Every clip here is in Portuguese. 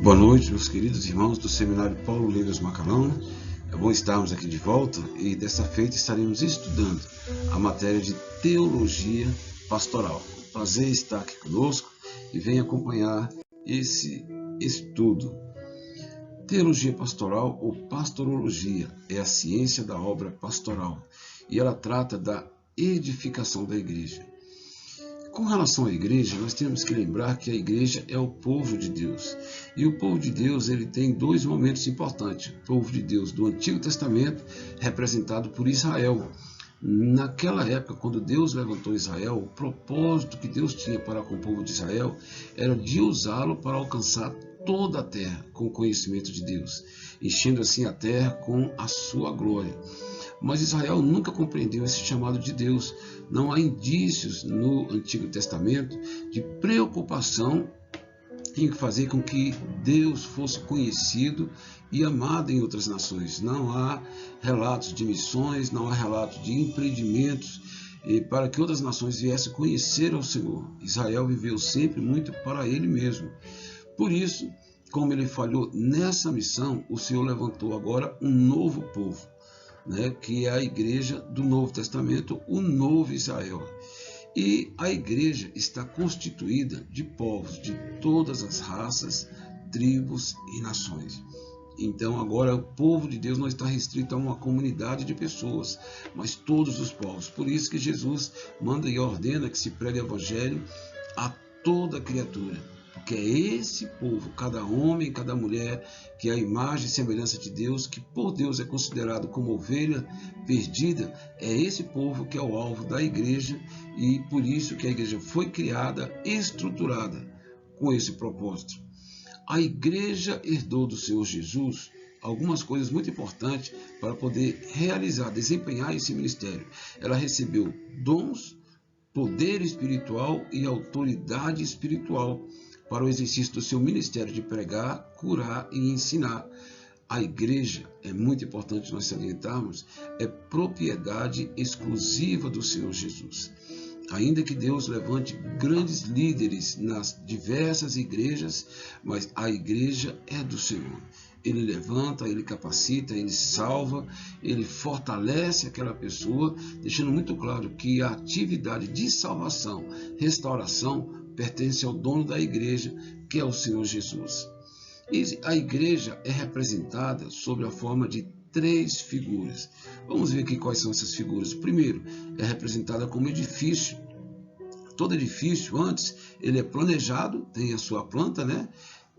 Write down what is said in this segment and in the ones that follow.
Boa noite, meus queridos irmãos do Seminário Paulo Leiras Macalão. É bom estarmos aqui de volta e dessa feita estaremos estudando a matéria de Teologia Pastoral. Prazer estar aqui conosco e venha acompanhar esse estudo. Teologia Pastoral ou Pastorologia é a ciência da obra pastoral e ela trata da edificação da igreja. Com relação à igreja, nós temos que lembrar que a igreja é o povo de Deus. E o povo de Deus ele tem dois momentos importantes. O povo de Deus do Antigo Testamento, representado por Israel. Naquela época, quando Deus levantou Israel, o propósito que Deus tinha para com o povo de Israel era de usá-lo para alcançar toda a terra com o conhecimento de Deus, enchendo assim a terra com a sua glória. Mas Israel nunca compreendeu esse chamado de Deus. Não há indícios no Antigo Testamento de preocupação em fazer com que Deus fosse conhecido e amado em outras nações. Não há relatos de missões, não há relatos de empreendimentos para que outras nações viessem conhecer ao Senhor. Israel viveu sempre muito para ele mesmo. Por isso, como ele falhou nessa missão, o Senhor levantou agora um novo povo, que é a igreja do Novo Testamento, o novo Israel. E a igreja está constituída de povos de todas as raças, tribos e nações. Então agora o povo de Deus não está restrito a uma comunidade de pessoas, mas todos os povos. Por isso que Jesus manda e ordena que se pregue o evangelho a toda criatura. Porque é esse povo, cada homem, cada mulher, que é a imagem e semelhança de Deus, que por Deus é considerado como ovelha perdida, é esse povo que é o alvo da igreja e por isso que a igreja foi criada, estruturada com esse propósito. A igreja herdou do Senhor Jesus algumas coisas muito importantes para poder realizar, desempenhar esse ministério. Ela recebeu dons, poder espiritual e autoridade espiritual para o exercício do seu ministério de pregar, curar e ensinar. A igreja, é muito importante nós salientarmos, é propriedade exclusiva do Senhor Jesus. Ainda que Deus levante grandes líderes nas diversas igrejas, mas a igreja é do Senhor. Ele levanta, ele capacita, ele salva, ele fortalece aquela pessoa, deixando muito claro que a atividade de salvação, restauração, pertence ao dono da igreja, que é o Senhor Jesus. E a igreja é representada sob a forma de três figuras. Vamos ver aqui quais são essas figuras. Primeiro, é representada como edifício. Todo edifício, antes, ele é planejado, tem a sua planta,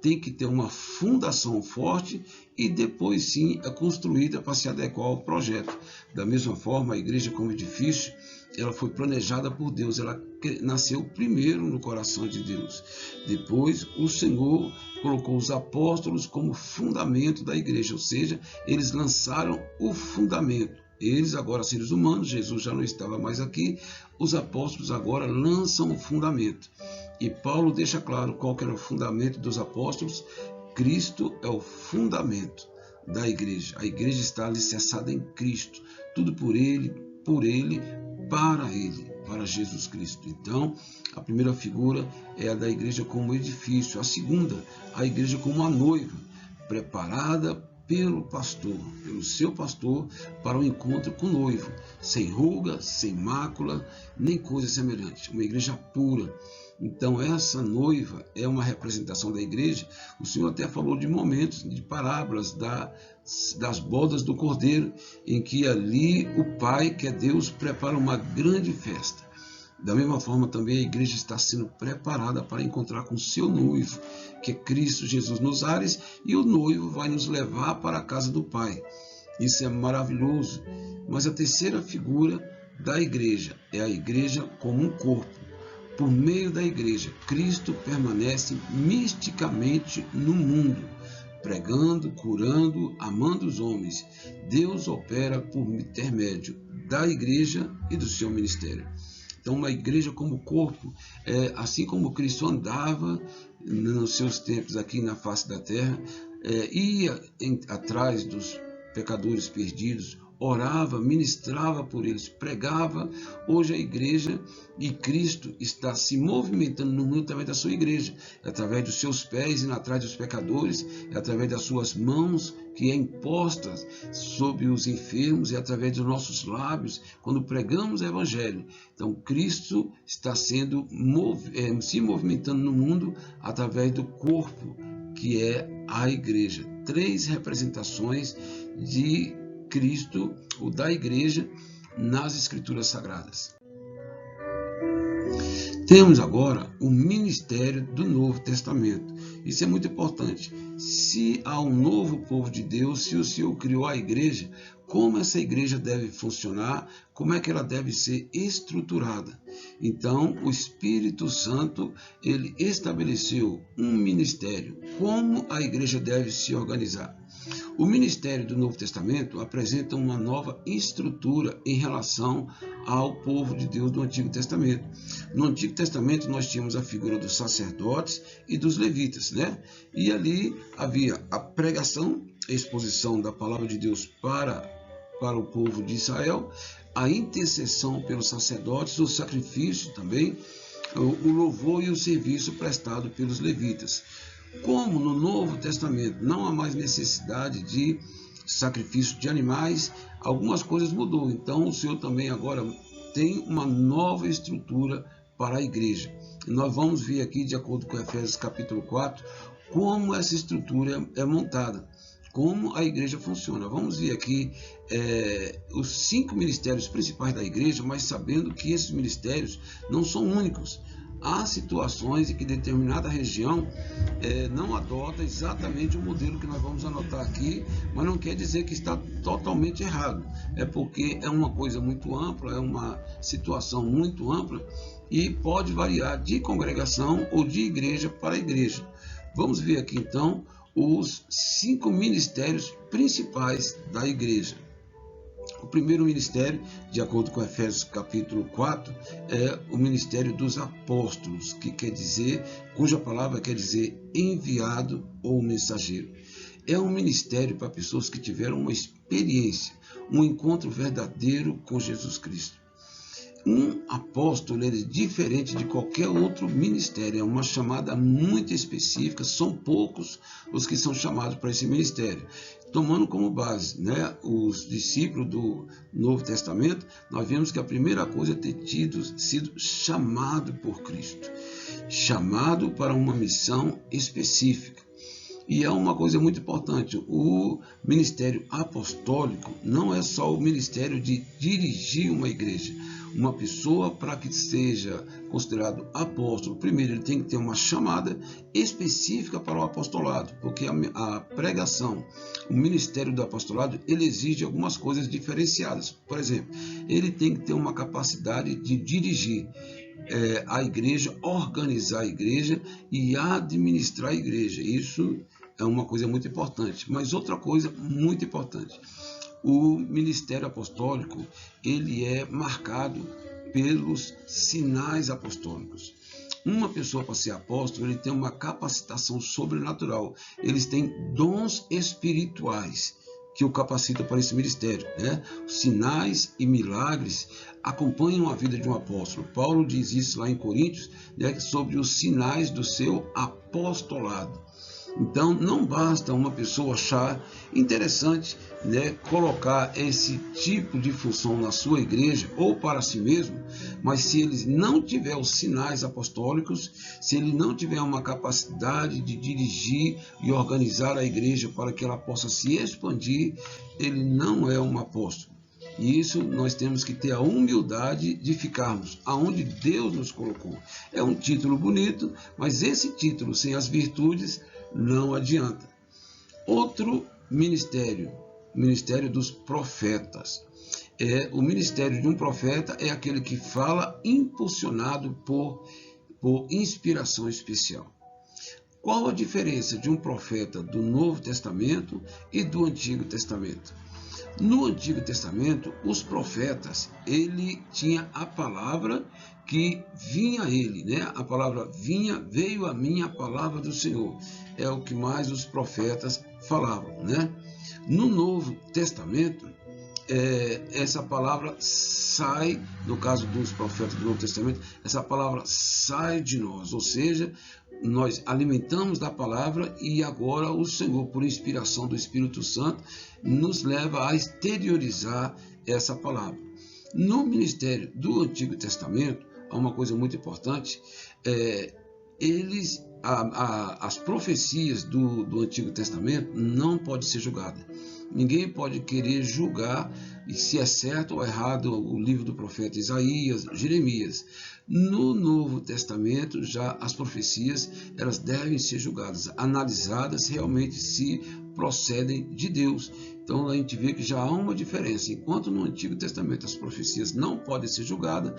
tem que ter uma fundação forte e depois sim é construída para se adequar ao projeto. Da mesma forma, a igreja como edifício, ela foi planejada por Deus, ela nasceu primeiro no coração de Deus. Depois, o Senhor colocou os apóstolos como fundamento da igreja, ou seja, eles lançaram o fundamento. Eles agora seres humanos, Jesus já não estava mais aqui, os apóstolos agora lançam o fundamento. E Paulo deixa claro qual que era o fundamento dos apóstolos. Cristo é o fundamento da igreja. A igreja está alicerçada em Cristo. Tudo por Ele, para Jesus Cristo. Então, a primeira figura é a da igreja como edifício. A segunda, a igreja como a noiva, preparada pelo pastor, pelo seu pastor, para o encontro com o noivo, sem ruga, sem mácula, nem coisa semelhante. Uma igreja pura. Então, essa noiva é uma representação da igreja. O Senhor até falou de momentos, de parábolas das bodas do Cordeiro, em que ali o Pai, que é Deus, prepara uma grande festa. Da mesma forma, também a igreja está sendo preparada para encontrar com o seu noivo, que é Cristo Jesus nos ares, e o noivo vai nos levar para a casa do Pai. Isso é maravilhoso. Mas a terceira figura da igreja é a igreja como um corpo. Por meio da igreja, Cristo permanece misticamente no mundo, pregando, curando, amando os homens. Deus opera por intermédio da igreja e do seu ministério. Então, uma igreja como corpo, assim como Cristo andava nos seus tempos aqui na face da terra, ia atrás dos pecadores perdidos, orava, ministrava por eles, pregava. Hoje a igreja e Cristo está se movimentando no mundo através da sua igreja, através dos seus pés indo atrás dos pecadores, através das suas mãos que é impostas sobre os enfermos e através dos nossos lábios quando pregamos o evangelho. Então Cristo está sendo se movimentando no mundo através do corpo que é a igreja. 3 representações de Cristo ou da igreja nas Escrituras Sagradas. Temos agora o ministério do Novo Testamento. Isso é muito importante. Se há um novo povo de Deus, se o Senhor criou a igreja, como essa igreja deve funcionar, como é que ela deve ser estruturada. Então, o Espírito Santo, ele estabeleceu um ministério, como a igreja deve se organizar. O ministério do Novo Testamento apresenta uma nova estrutura em relação ao povo de Deus do Antigo Testamento. No Antigo Testamento nós tínhamos a figura dos sacerdotes e dos levitas, né? E ali havia a pregação, a exposição da palavra de Deus para o povo de Israel, a intercessão pelos sacerdotes, o sacrifício também, o louvor e o serviço prestado pelos levitas. Como no Novo Testamento não há mais necessidade de sacrifício de animais, algumas coisas mudou. Então o Senhor também agora tem uma nova estrutura para a igreja. E nós vamos ver aqui, de acordo com Efésios capítulo 4, como essa estrutura é montada, como a igreja funciona. Vamos ver aqui os 5 ministérios principais da igreja, mas sabendo que esses ministérios não são únicos. Há situações em que determinada região não adota exatamente o modelo que nós vamos anotar aqui, mas não quer dizer que está totalmente errado. É porque é uma coisa muito ampla, é uma situação muito ampla e pode variar de congregação ou de igreja para igreja. Vamos ver aqui então os 5 ministérios principais da igreja. O primeiro ministério, de acordo com Efésios capítulo 4, é o ministério dos apóstolos, cuja palavra quer dizer enviado ou mensageiro. É um ministério para pessoas que tiveram uma experiência, um encontro verdadeiro com Jesus Cristo. Um apóstolo é diferente de qualquer outro ministério, é uma chamada muito específica, são poucos os que são chamados para esse ministério. Tomando como base, os discípulos do Novo Testamento, nós vemos que a primeira coisa é ter sido chamado por Cristo, chamado para uma missão específica. E é uma coisa muito importante, o ministério apostólico não é só o ministério de dirigir uma igreja. Uma pessoa, para que seja considerado apóstolo, primeiro ele tem que ter uma chamada específica para o apostolado, porque a pregação, o ministério do apostolado, ele exige algumas coisas diferenciadas. Por exemplo, ele tem que ter uma capacidade de dirigir a igreja, organizar a igreja e administrar a igreja. Isso é uma coisa muito importante. Mas outra coisa muito importante, o ministério apostólico, ele é marcado pelos sinais apostólicos. Uma pessoa para ser apóstolo, ele tem uma capacitação sobrenatural. Eles têm dons espirituais que o capacitam para esse ministério, Sinais e milagres acompanham a vida de um apóstolo. Paulo diz isso lá em Coríntios, sobre os sinais do seu apostolado. Então, não basta uma pessoa achar interessante colocar esse tipo de função na sua igreja ou para si mesmo, mas se ele não tiver os sinais apostólicos, se ele não tiver uma capacidade de dirigir e organizar a igreja para que ela possa se expandir, ele não é um apóstolo. E isso nós temos que ter a humildade de ficarmos aonde Deus nos colocou. É um título bonito, mas esse título sem as virtudes não adianta. Outro ministério, o ministério dos profetas. O ministério de um profeta é aquele que fala impulsionado por inspiração especial. Qual a diferença de um profeta do Novo Testamento e do Antigo Testamento? No Antigo Testamento, os profetas, ele tinha a palavra que vinha a ele, A palavra veio a mim a palavra do Senhor. É o que mais os profetas falavam, No Novo Testamento, essa palavra sai, no caso dos profetas do Novo Testamento, essa palavra sai de nós, ou seja, nós alimentamos da palavra e agora o Senhor, por inspiração do Espírito Santo, nos leva a exteriorizar essa palavra. No ministério do Antigo Testamento, há uma coisa muito importante, as profecias do Antigo Testamento não podem ser julgadas. Ninguém pode querer julgar se é certo ou errado o livro do profeta Isaías, Jeremias. No Novo Testamento, já as profecias elas devem ser julgadas, analisadas realmente se procedem de Deus. Então a gente vê que já há uma diferença. Enquanto no Antigo Testamento as profecias não podem ser julgadas,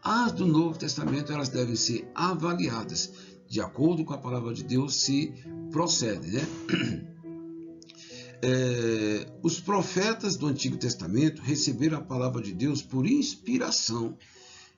as do Novo Testamento elas devem ser avaliadas de acordo com a palavra de Deus se procedem, né? Os profetas do Antigo Testamento receberam a palavra de Deus por inspiração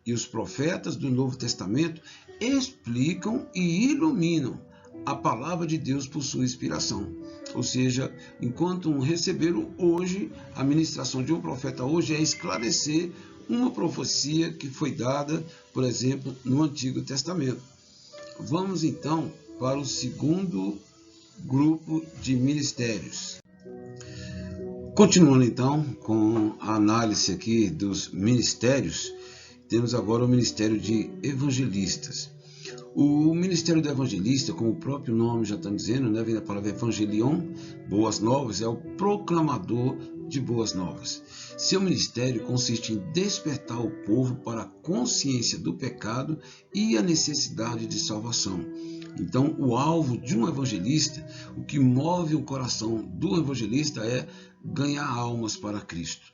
e os profetas do Novo Testamento explicam e iluminam a palavra de Deus por sua inspiração. Ou seja, enquanto receberam hoje, a ministração de um profeta hoje é esclarecer uma profecia que foi dada, por exemplo, no Antigo Testamento. Vamos então para o segundo grupo de ministérios. Continuando então com a análise aqui dos ministérios, temos agora o ministério de evangelistas. O ministério do evangelista, como o próprio nome já está dizendo, né, vem da palavra evangelion, boas novas, é o proclamador de boas novas. Seu ministério consiste em despertar o povo para a consciência do pecado e a necessidade de salvação. Então, o alvo de um evangelista, o que move o coração do evangelista é ganhar almas para Cristo.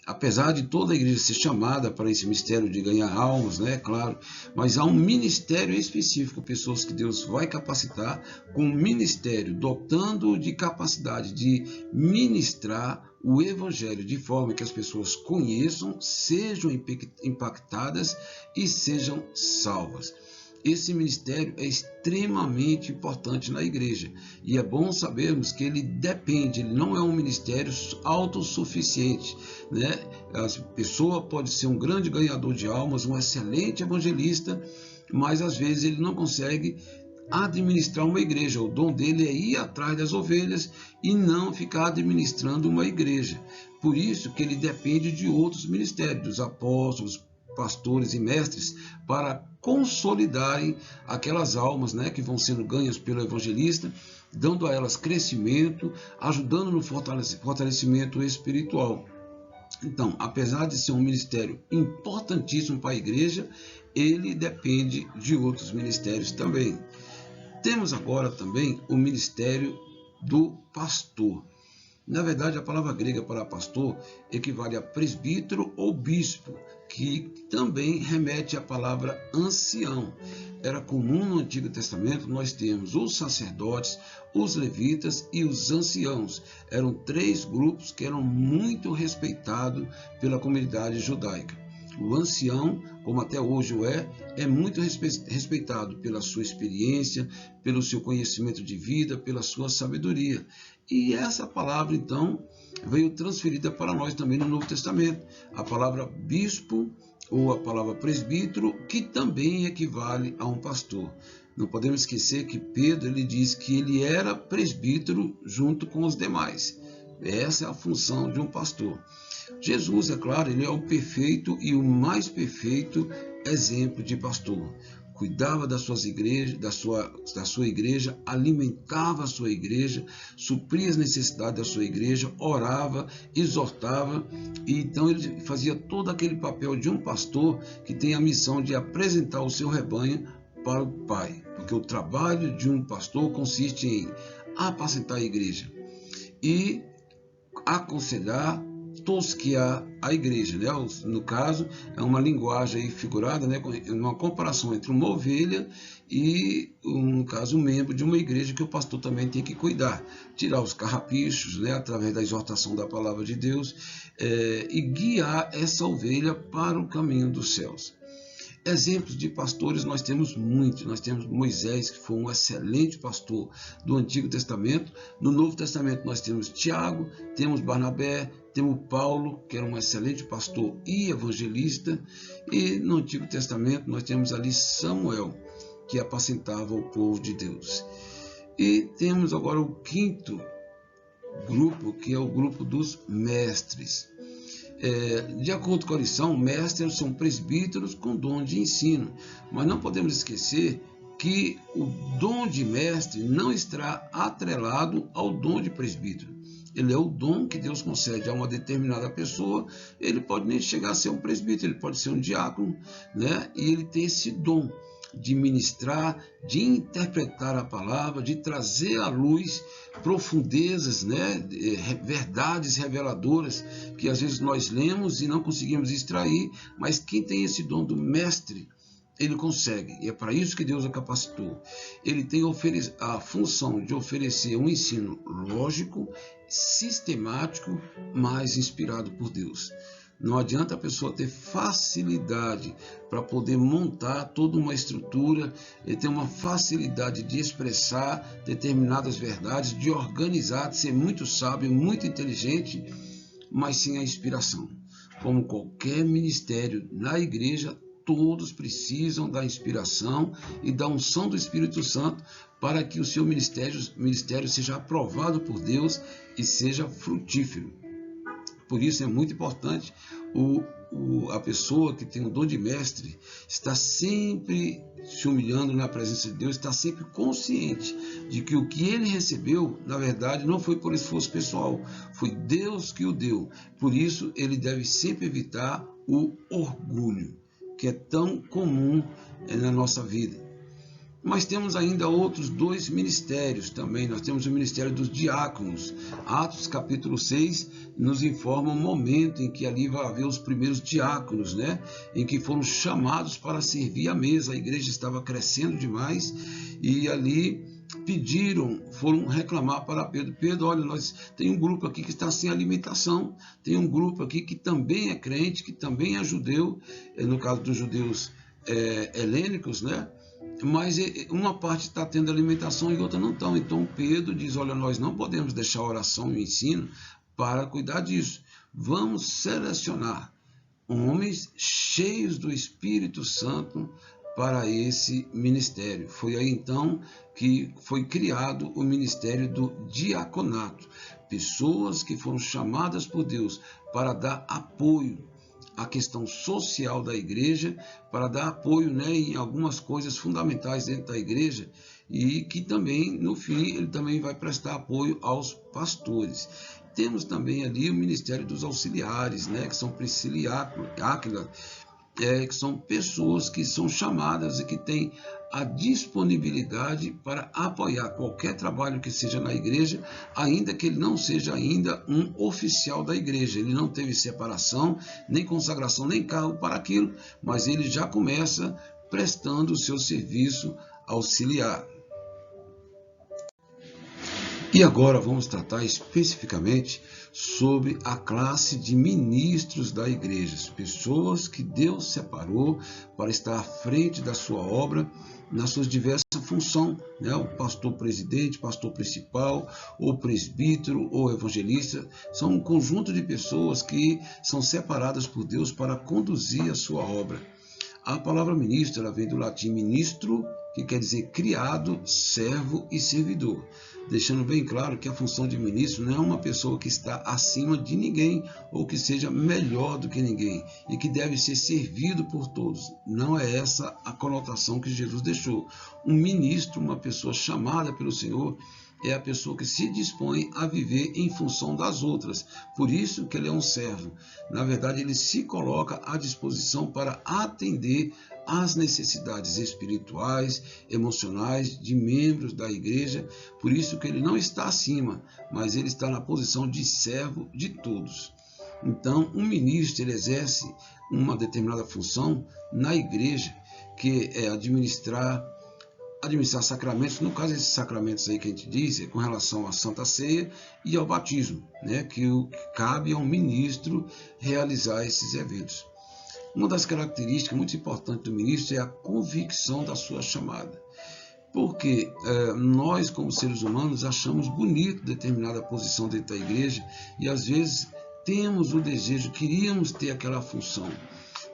Apesar de toda a igreja ser chamada para esse mistério de ganhar almas, né, claro, mas há um ministério específico, pessoas que Deus vai capacitar com um ministério, dotando de capacidade de ministrar o evangelho de forma que as pessoas conheçam, sejam impactadas e sejam salvas. Esse ministério é extremamente importante na igreja e é bom sabermos que ele não é um ministério autossuficiente, né? A pessoa pode ser um grande ganhador de almas, um excelente evangelista, mas às vezes ele não consegue administrar uma igreja. O dom dele é ir atrás das ovelhas e não ficar administrando uma igreja. Por isso que ele depende de outros ministérios, dos apóstolos, pastores e mestres, para consolidarem aquelas almas, né, que vão sendo ganhas pelo evangelista, dando a elas crescimento, ajudando no fortalecimento espiritual. Então, apesar de ser um ministério importantíssimo para a igreja, ele depende de outros ministérios também. Temos agora também o ministério do pastor. Na verdade, a palavra grega para pastor equivale a presbítero ou bispo, que também remete à palavra ancião. Era comum no Antigo Testamento nós termos os sacerdotes, os levitas e os anciãos. Eram três grupos que eram muito respeitados pela comunidade judaica. O ancião, como até hoje o é muito respeitado pela sua experiência, pelo seu conhecimento de vida, pela sua sabedoria. E essa palavra, então, veio transferida para nós também no Novo Testamento. A palavra bispo ou a palavra presbítero, que também equivale a um pastor. Não podemos esquecer que Pedro ele diz que ele era presbítero junto com os demais. Essa é a função de um pastor. Jesus, é claro, ele é o perfeito e o mais perfeito exemplo de pastor. Cuidava das suas igrejas, da sua igreja, alimentava a sua igreja, supria as necessidades da sua igreja, orava, exortava, e então ele fazia todo aquele papel de um pastor que tem a missão de apresentar o seu rebanho para o Pai, porque o trabalho de um pastor consiste em apacentar a igreja e aconselhar, tosquear a igreja, né? No caso, é uma linguagem aí figurada, né? Uma comparação entre uma ovelha e, no caso, um membro de uma igreja que o pastor também tem que cuidar, tirar os carrapichos, né? Através da exortação da palavra de Deus, e guiar essa ovelha para o caminho dos céus. exemplos de pastores nós temos muitos. Nós temos Moisés, que foi um excelente pastor do Antigo Testamento. No Novo Testamento nós temos Tiago, temos Barnabé, temos Paulo, que era um excelente pastor e evangelista. E no Antigo Testamento nós temos ali Samuel, que apacentava o povo de Deus. E temos agora o quinto grupo, que é o grupo dos mestres. De acordo com a lição, mestres são presbíteros com dom de ensino, mas não podemos esquecer que o dom de mestre não está atrelado ao dom de presbítero. Ele é o dom que Deus concede a uma determinada pessoa. Ele pode nem chegar a ser um presbítero, ele pode ser um diácono, né? E ele tem esse dom de ministrar, de interpretar a palavra, de trazer à luz profundezas, né, verdades reveladoras que às vezes nós lemos e não conseguimos extrair, mas quem tem esse dom do mestre, ele consegue, e é para isso que Deus o capacitou. Ele tem a função de oferecer um ensino lógico, sistemático, mas inspirado por Deus. Não adianta a pessoa ter facilidade para poder montar toda uma estrutura, ter uma facilidade de expressar determinadas verdades, de organizar, de ser muito sábio, muito inteligente, mas sem a inspiração. Como qualquer ministério na igreja, todos precisam da inspiração e da unção do Espírito Santo para que o seu ministério seja aprovado por Deus e seja frutífero. Por isso é muito importante a pessoa que tem o dom de mestre estar sempre se humilhando na presença de Deus, estar sempre consciente de que o que ele recebeu, na verdade, não foi por esforço pessoal, foi Deus que o deu. Por isso, ele deve sempre evitar o orgulho, que é tão comum na nossa vida. Mas temos ainda outros dois ministérios também. Nós temos o ministério dos diáconos. Atos capítulo 6 nos informa o momento em que ali vai haver os primeiros diáconos, né? Em que foram chamados para servir à mesa. A igreja estava crescendo demais e ali foram reclamar para Pedro. Pedro, olha, tem um grupo aqui que está sem alimentação, tem um grupo aqui que também é crente, que também é judeu, no caso dos judeus helênicos, né? Mas uma parte está tendo alimentação e outra não está. Então Pedro diz, olha, nós não podemos deixar a oração e o ensino para cuidar disso. Vamos selecionar homens cheios do Espírito Santo para esse ministério. Foi aí então que foi criado o ministério do diaconato. Pessoas que foram chamadas por Deus para dar apoio a questão social da igreja, para dar apoio, né, em algumas coisas fundamentais dentro da igreja, e que também, no fim, ele também vai prestar apoio aos pastores. Temos também ali o ministério dos auxiliares, né, que são Priscila e Áquila, que são pessoas que são chamadas e que têm a disponibilidade para apoiar qualquer trabalho que seja na igreja, ainda que ele não seja ainda um oficial da igreja. Ele não teve separação, nem consagração, nem cargo para aquilo, mas ele já começa prestando o seu serviço auxiliar. E agora vamos tratar especificamente sobre a classe de ministros da igreja, pessoas que Deus separou para estar à frente da sua obra nas suas diversas funções, né? O pastor presidente, pastor principal, ou presbítero, ou evangelista, são um conjunto de pessoas que são separadas por Deus para conduzir a sua obra. A palavra ministro, ela vem do latim ministro, que quer dizer criado, servo e servidor, deixando bem claro que a função de ministro não é uma pessoa que está acima de ninguém ou que seja melhor do que ninguém e que deve ser servido por todos. Não é essa a conotação que Jesus deixou. Um ministro, uma pessoa chamada pelo Senhor, é a pessoa que se dispõe a viver em função das outras. Por isso que ele é um servo. Na verdade, ele se coloca à disposição para atender às necessidades espirituais, emocionais de membros da igreja. Por isso que ele não está acima, mas ele está na posição de servo de todos. Então, um ministro, ele exerce uma determinada função na igreja, que é administrar sacramentos. No caso, esses sacramentos aí que a gente diz é com relação à Santa Ceia e ao batismo, né, que cabe a um ministro realizar esses eventos. Uma das características muito importantes do ministro é a convicção da sua chamada. Porque nós, como seres humanos, achamos bonito determinada posição dentro da igreja e às vezes temos o desejo, queríamos ter aquela função,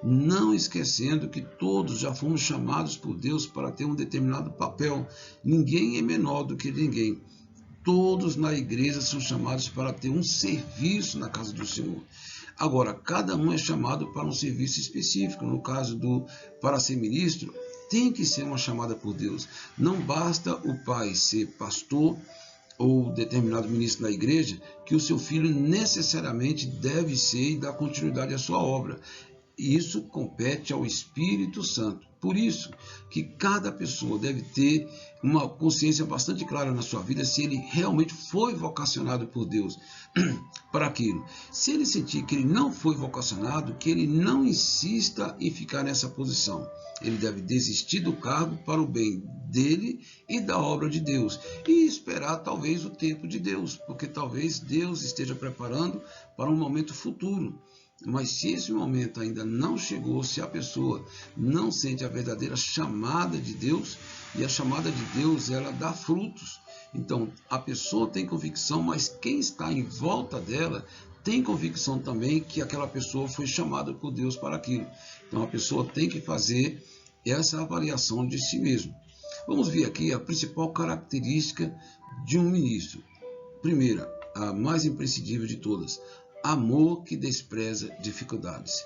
não esquecendo que todos já fomos chamados por Deus para ter um determinado papel. Ninguém é menor do que ninguém. Todos na igreja são chamados para ter um serviço na casa do Senhor. Agora, cada um é chamado para um serviço específico. No caso para ser ministro, tem que ser uma chamada por Deus. Não basta o pai ser pastor ou determinado ministro da igreja, que o seu filho necessariamente deve ser e dar continuidade à sua obra. Isso compete ao Espírito Santo. Por isso que cada pessoa deve ter uma consciência bastante clara na sua vida se ele realmente foi vocacionado por Deus para aquilo. Se ele sentir que ele não foi vocacionado, que ele não insista em ficar nessa posição. Ele deve desistir do cargo para o bem dele e da obra de Deus e esperar talvez o tempo de Deus, porque talvez Deus esteja preparando para um momento futuro. Mas se esse momento ainda não chegou, se a pessoa não sente a verdadeira chamada de Deus, e a chamada de Deus, ela dá frutos. Então, a pessoa tem convicção, mas quem está em volta dela tem convicção também que aquela pessoa foi chamada por Deus para aquilo. Então, a pessoa tem que fazer essa avaliação de si mesmo. Vamos ver aqui a principal característica de um ministro. Primeira, a mais imprescindível de todas: amor que despreza dificuldades.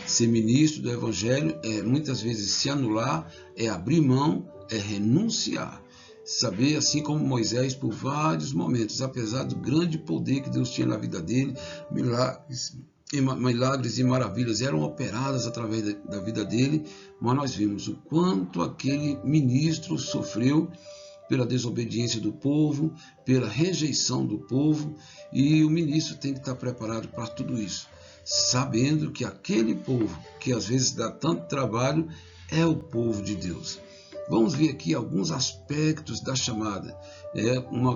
Ser ministro do Evangelho é muitas vezes se anular, é abrir mão, é renunciar. Saber, assim como Moisés, por vários momentos, apesar do grande poder que Deus tinha na vida dele, milagres e maravilhas eram operadas através da vida dele, mas nós vimos o quanto aquele ministro sofreu pela desobediência do povo, pela rejeição do povo, e o ministro tem que estar preparado para tudo isso, sabendo que aquele povo, que às vezes dá tanto trabalho, é o povo de Deus. Vamos ver aqui alguns aspectos da chamada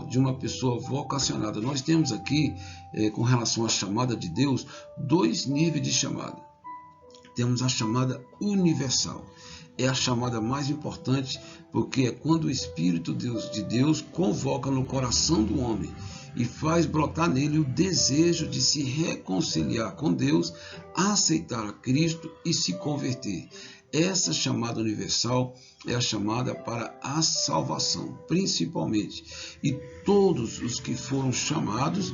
de uma pessoa vocacionada. Nós temos aqui, com relação à chamada de Deus, dois níveis de chamada. Temos a chamada universal. É a chamada mais importante, porque é quando o Espírito de Deus convoca no coração do homem e faz brotar nele o desejo de se reconciliar com Deus, aceitar a Cristo e se converter. Essa chamada universal é a chamada para a salvação, principalmente. E todos os que foram chamados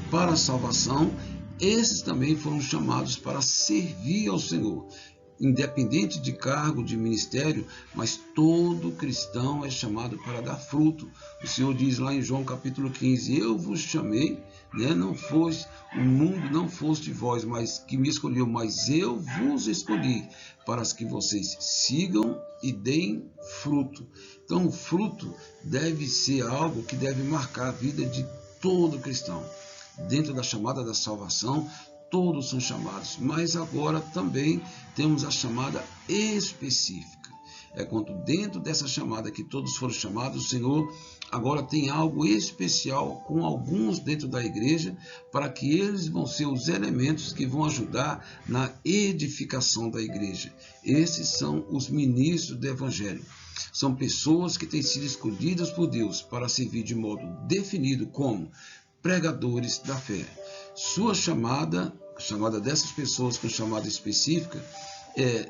para a salvação, esses também foram chamados para servir ao Senhor. Independente de cargo, de ministério, mas todo cristão é chamado para dar fruto. O Senhor diz lá em João capítulo 15, eu vos chamei, não foste, o mundo não foste vós, mas que me escolheu, mas eu vos escolhi, para que vocês sigam e deem fruto. Então o fruto deve ser algo que deve marcar a vida de todo cristão. Dentro da chamada da salvação, todos são chamados, mas agora também temos a chamada específica. É quando dentro dessa chamada que todos foram chamados, o Senhor agora tem algo especial com alguns dentro da igreja, para que eles vão ser os elementos que vão ajudar na edificação da igreja. Esses são os ministros do Evangelho. São pessoas que têm sido escolhidas por Deus para servir de modo definido como pregadores da fé. Sua chamada, a chamada dessas pessoas com chamada específica,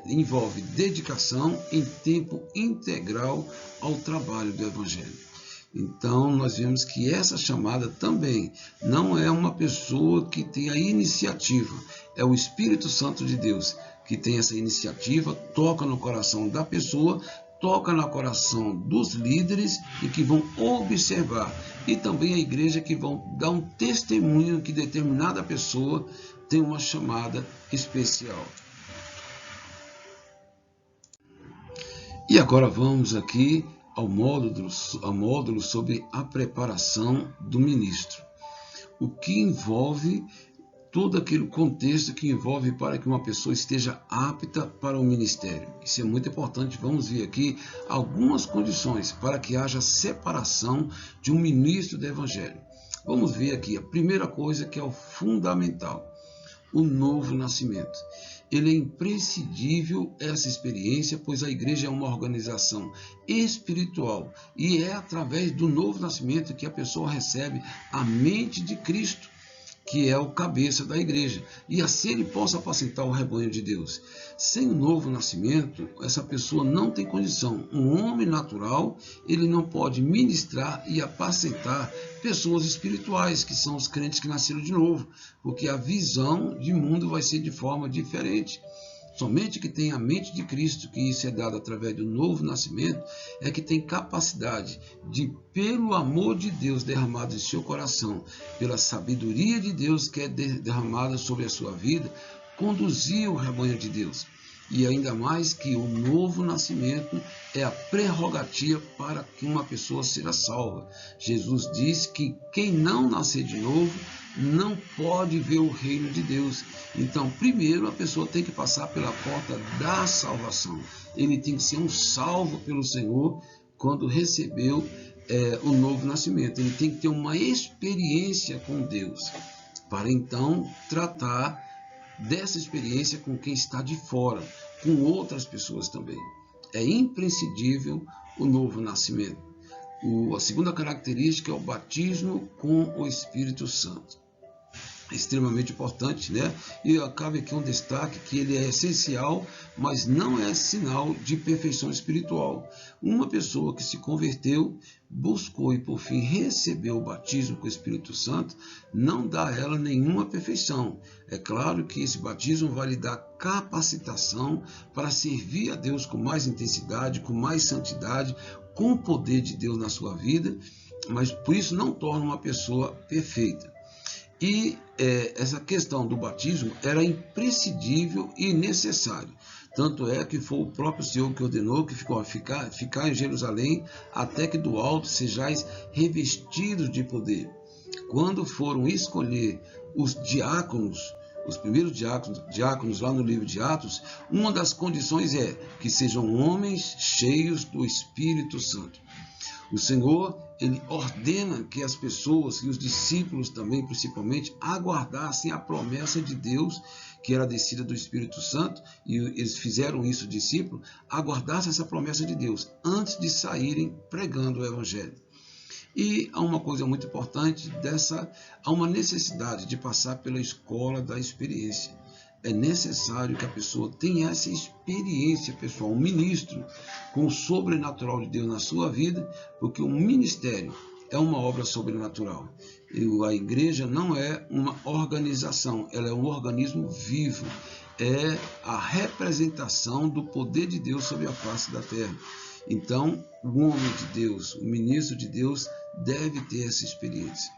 envolve dedicação em tempo integral ao trabalho do Evangelho. Então, nós vemos que essa chamada também não é uma pessoa que tem a iniciativa, é o Espírito Santo de Deus que tem essa iniciativa, toca no coração da pessoa, toca no coração dos líderes e que vão observar, e também a igreja que vão dar um testemunho que determinada pessoa tem uma chamada especial. E agora vamos aqui ao módulo sobre a preparação do ministro. O que envolve todo aquele contexto que envolve para que uma pessoa esteja apta para o ministério. Isso é muito importante. Vamos ver aqui algumas condições para que haja separação de um ministro do Evangelho. Vamos ver aqui a primeira coisa, que é o fundamental: o novo nascimento. Ele é imprescindível essa experiência, pois a igreja é uma organização espiritual e é através do novo nascimento que a pessoa recebe a mente de Cristo, que é o cabeça da igreja, e assim ele possa apacentar o rebanho de Deus. Sem o novo nascimento, essa pessoa não tem condição. Um homem natural, ele não pode ministrar e apacentar pessoas espirituais, que são os crentes que nasceram de novo, porque a visão de mundo vai ser de forma diferente. Somente que tem a mente de Cristo, que isso é dado através do novo nascimento, é que tem capacidade de, pelo amor de Deus derramado em seu coração, pela sabedoria de Deus que é derramada sobre a sua vida, conduzir o rebanho de Deus. E ainda mais que o novo nascimento é a prerrogativa para que uma pessoa seja salva. Jesus diz que quem não nascer de novo não pode ver o reino de Deus. Então, primeiro a pessoa tem que passar pela porta da salvação. Ele tem que ser um salvo pelo Senhor quando recebeu o novo nascimento. Ele tem que ter uma experiência com Deus, para então tratar dessa experiência com quem está de fora, com outras pessoas também. É imprescindível o novo nascimento. A segunda característica é o batismo com o Espírito Santo. É extremamente importante, né? E cabe aqui um destaque que ele é essencial, mas não é sinal de perfeição espiritual. Uma pessoa que se converteu, buscou e por fim recebeu o batismo com o Espírito Santo, não dá a ela nenhuma perfeição. É claro que esse batismo vai lhe dar capacitação para servir a Deus com mais intensidade, com mais santidade, com o poder de Deus na sua vida, mas por isso não torna uma pessoa perfeita. E essa questão do batismo era imprescindível e necessário. Tanto é que foi o próprio Senhor que ordenou que ficar em Jerusalém até que do alto sejais revestidos de poder. Quando foram escolher os diáconos, os primeiros diáconos lá no livro de Atos, uma das condições é que sejam homens cheios do Espírito Santo. O Senhor, ele ordena que as pessoas, e os discípulos também, principalmente, aguardassem a promessa de Deus, que era a descida do Espírito Santo, e eles fizeram isso, discípulos, aguardassem essa promessa de Deus, antes de saírem pregando o Evangelho. E há uma coisa muito importante, há uma necessidade de passar pela escola da experiência. É necessário que a pessoa tenha essa experiência pessoal, um ministro com o sobrenatural de Deus na sua vida, porque o ministério é uma obra sobrenatural. A igreja não é uma organização, ela é um organismo vivo, é a representação do poder de Deus sobre a face da terra. Então, o homem de Deus, o ministro de Deus, deve ter essa experiência.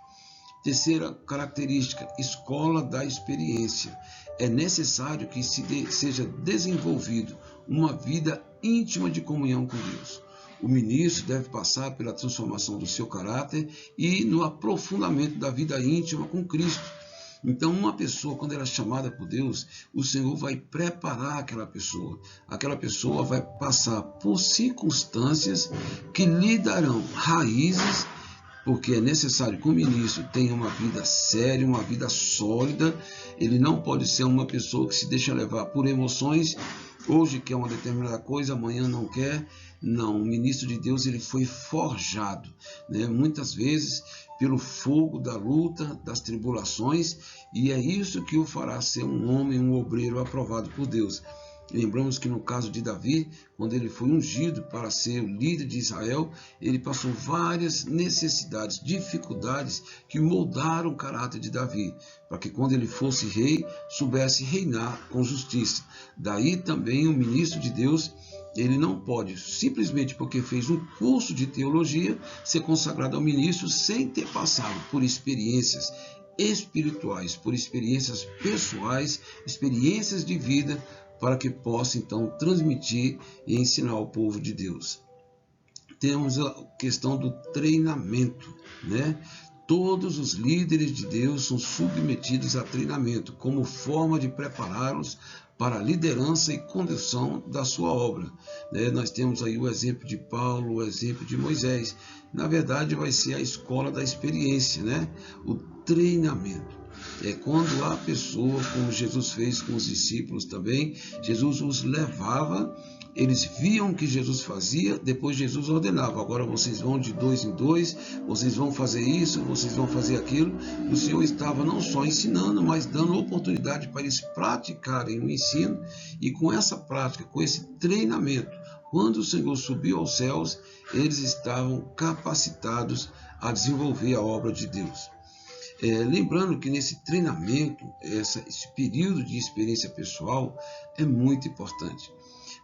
Terceira característica, escola da experiência. É necessário que seja desenvolvido uma vida íntima de comunhão com Deus. O ministro deve passar pela transformação do seu caráter e no aprofundamento da vida íntima com Cristo. Então, uma pessoa, quando ela é chamada por Deus, o Senhor vai preparar aquela pessoa. Aquela pessoa vai passar por circunstâncias que lhe darão raízes, porque é necessário que o ministro tenha uma vida séria, uma vida sólida. Ele não pode ser uma pessoa que se deixa levar por emoções. Hoje quer uma determinada coisa, amanhã não quer. Não, o ministro de Deus, ele foi forjado, né? Muitas vezes pelo fogo da luta, das tribulações, e é isso que o fará ser um homem, um obreiro aprovado por Deus. Lembramos que no caso de Davi, quando ele foi ungido para ser o líder de Israel, ele passou várias necessidades, dificuldades que moldaram o caráter de Davi, para que quando ele fosse rei, soubesse reinar com justiça. Daí também o ministro de Deus, ele não pode, simplesmente porque fez um curso de teologia, ser consagrado ao ministro sem ter passado por experiências espirituais, por experiências pessoais, experiências de vida, para que possa então transmitir e ensinar ao povo de Deus. Temos a questão do treinamento, né? Todos os líderes de Deus são submetidos a treinamento, como forma de prepará-los para a liderança e condução da sua obra. Nós temos aí o exemplo de Paulo, o exemplo de Moisés. Na verdade, vai ser a escola da experiência, né? O treinamento. Quando a pessoa, como Jesus fez com os discípulos também, Jesus os levava, eles viam o que Jesus fazia, depois Jesus ordenava: agora vocês vão de 2 em 2, vocês vão fazer isso, vocês vão fazer aquilo. O Senhor estava não só ensinando, mas dando oportunidade para eles praticarem o ensino, e com essa prática, com esse treinamento, quando o Senhor subiu aos céus, eles estavam capacitados a desenvolver a obra de Deus. Lembrando que nesse treinamento, esse período de experiência pessoal é muito importante.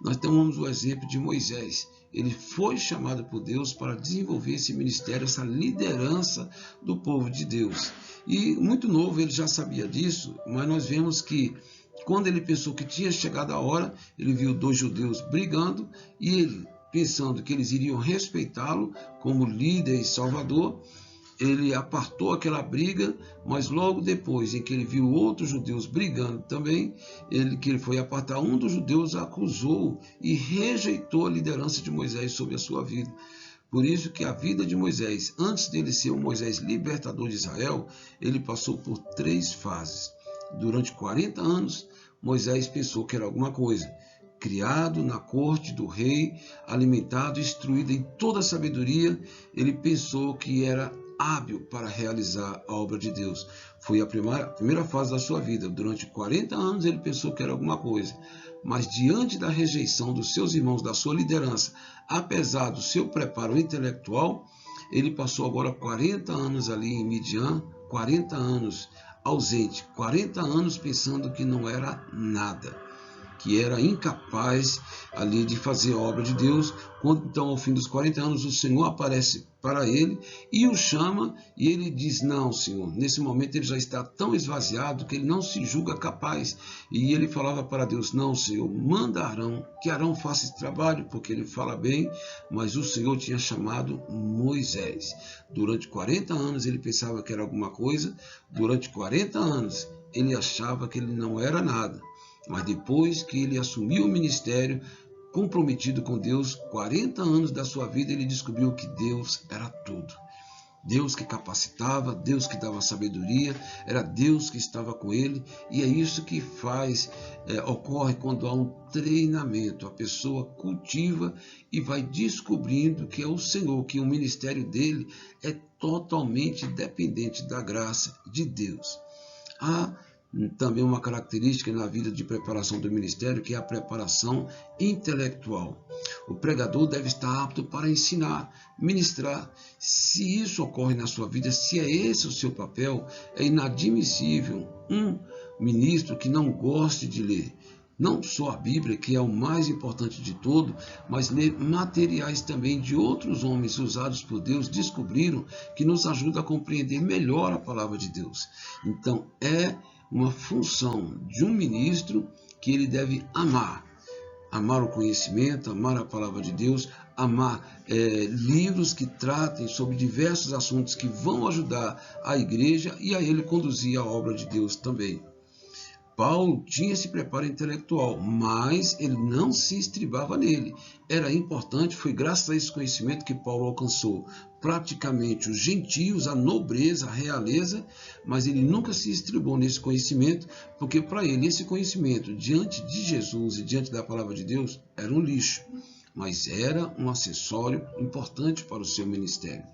Nós tomamos o exemplo de Moisés. Ele foi chamado por Deus para desenvolver esse ministério, essa liderança do povo de Deus. E muito novo ele já sabia disso, mas nós vemos que quando ele pensou que tinha chegado a hora, ele viu 2 judeus brigando, e ele, pensando que eles iriam respeitá-lo como líder e salvador, ele apartou aquela briga, mas logo depois em que ele viu outros judeus brigando também, que ele foi apartar, um dos judeus acusou e rejeitou a liderança de Moisés sobre a sua vida. Por isso que a vida de Moisés, antes dele ser o Moisés libertador de Israel, ele passou por 3 fases. Durante 40 anos, Moisés pensou que era alguma coisa. Criado na corte do rei, alimentado, instruído em toda a sabedoria, ele pensou que era hábil para realizar a obra de Deus. Foi a primeira fase da sua vida. Durante 40 anos ele pensou que era alguma coisa, mas diante da rejeição dos seus irmãos, da sua liderança, apesar do seu preparo intelectual, ele passou agora 40 anos ali em Midian, 40 anos ausente, 40 anos pensando que não era nada, que era incapaz ali de fazer a obra de Deus. Quando então, ao fim dos 40 anos, o Senhor aparece para ele e o chama, e ele diz: não, Senhor. Nesse momento ele já está tão esvaziado que ele não se julga capaz, e ele falava para Deus: não, Senhor, manda Arão, que Arão faça esse trabalho, porque ele fala bem. Mas o Senhor tinha chamado Moisés. Durante 40 anos ele pensava que era alguma coisa, durante 40 anos ele achava que ele não era nada. Mas depois que ele assumiu o ministério, comprometido com Deus, 40 anos da sua vida, ele descobriu que Deus era tudo. Deus que capacitava, Deus que dava sabedoria, era Deus que estava com ele. E é isso que ocorre quando há um treinamento. A pessoa cultiva e vai descobrindo que é o Senhor, que o ministério dele é totalmente dependente da graça de Deus. Há também uma característica na vida de preparação do ministério, que é a preparação intelectual. O pregador deve estar apto para ensinar, ministrar. Se isso ocorre na sua vida, se é esse o seu papel, é inadmissível um ministro que não goste de ler não só a Bíblia, que é o mais importante de tudo, mas ler materiais também de outros homens usados por Deus, descobriram que nos ajuda a compreender melhor a palavra de Deus. Então, é uma função de um ministro que ele deve amar o conhecimento, amar a palavra de Deus, amar livros que tratem sobre diversos assuntos que vão ajudar a igreja e a ele conduzir a obra de Deus também. Paulo tinha esse preparo intelectual, mas ele não se estribava nele. Era importante, foi graças a esse conhecimento que Paulo alcançou praticamente os gentios, a nobreza, a realeza, mas ele nunca se estribou nesse conhecimento, porque para ele esse conhecimento, diante de Jesus e diante da palavra de Deus, era um lixo, mas era um acessório importante para o seu ministério.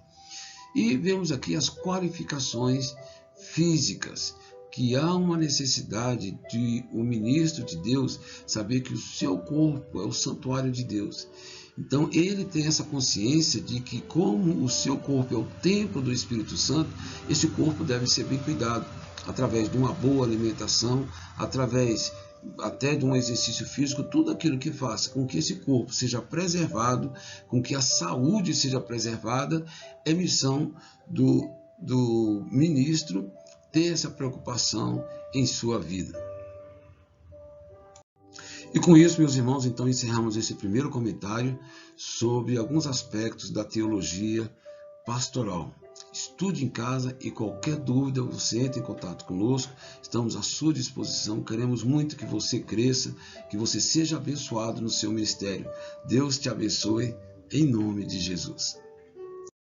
E vemos aqui as qualificações físicas, que há uma necessidade de o ministro de Deus saber que o seu corpo é o santuário de Deus. Então ele tem essa consciência de que, como o seu corpo é o templo do Espírito Santo, esse corpo deve ser bem cuidado, através de uma boa alimentação, através até de um exercício físico, tudo aquilo que faça com que esse corpo seja preservado, com que a saúde seja preservada, é missão do ministro ter essa preocupação em sua vida. E com isso, meus irmãos, então encerramos esse primeiro comentário sobre alguns aspectos da teologia pastoral. Estude em casa e qualquer dúvida você entre em contato conosco, estamos à sua disposição, queremos muito que você cresça, que você seja abençoado no seu ministério. Deus te abençoe em nome de Jesus.